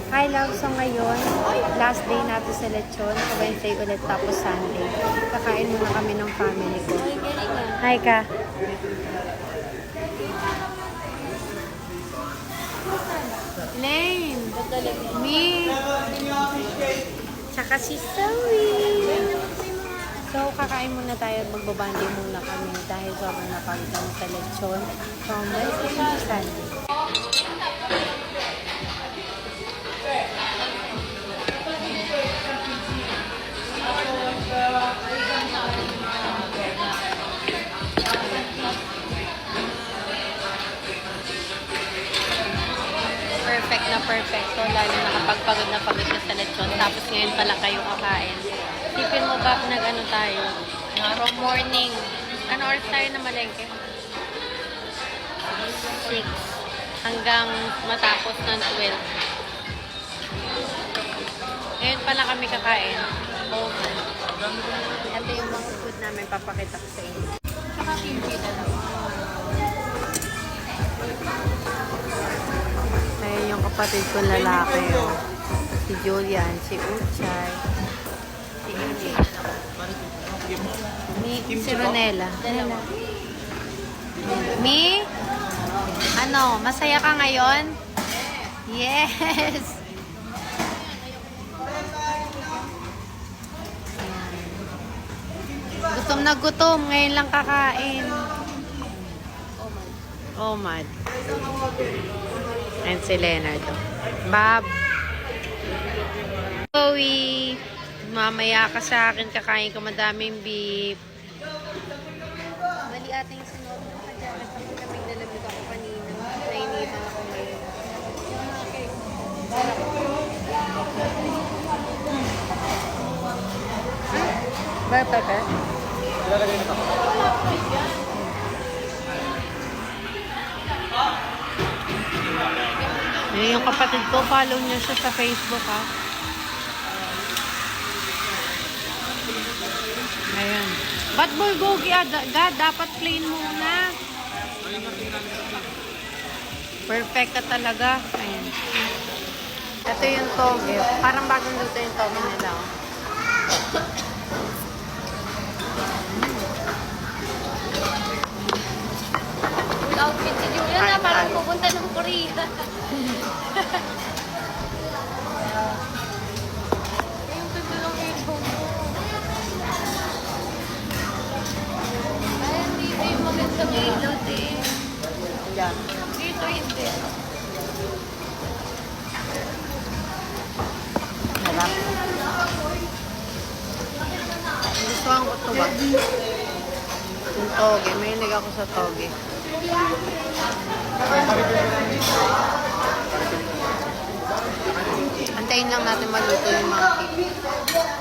Hi love, so ngayon, last day natin sa lechon. Wednesday ulit tapos Sunday. Kakain muna kami ng family ko. Hi ka. Lane. Me. Tsaka si Zoe. So, kakain muna tayo at magbabanding muna kami dahil sobrang napagod kami sa lechon from Wednesday to Sunday. Perfect na perfect. So, lalo nakapagpagod na pagod na sa lechon. Tapos ngayon pala kayo kakain. Isipin mo ba nag-ano tayo? From morning. Ano oras tayo na malengke? 6. Hanggang matapos ng 12. Ngayon pala kami kakain. Oh. Ito yung mga food namin papakita ko sa inyo. Tsaka kimchi dalawa. Ayan yung kapatid kong lalaki. Oh. Si Julian, si Uchay, si Ili. Si Ronela. Mi? Ano? Masaya ka ngayon? Yes! Gutom na gutom. Ngayon lang kakain. Omad. And si Leonardo. Bob. Chloe. Mamaya ka sa akin. Kakain ko madaming beef. Mali ating sunod na pajamas. Tapos kaming nalamig ako kanina. Nainitan ako ngayon. Bell pepper? Yung kapatid ko, follow niya siya sa Facebook, ha? Ayan. Ba't bulgogi, dapat plain muna. Perfect ka talaga. Ayan. Ito yung toge. Parang bagong luto yung toge nila, oh. Outfit si Julia na parang pupunta ng Korea. Yung tundo ng video mo. Ay, dito yung magandang ilot eh. Dito hindi. Harap. Gustuhan ko ito ba? Yung toge. Mahilig ako sa toge. Antayin lang natin maluto yung mga cake.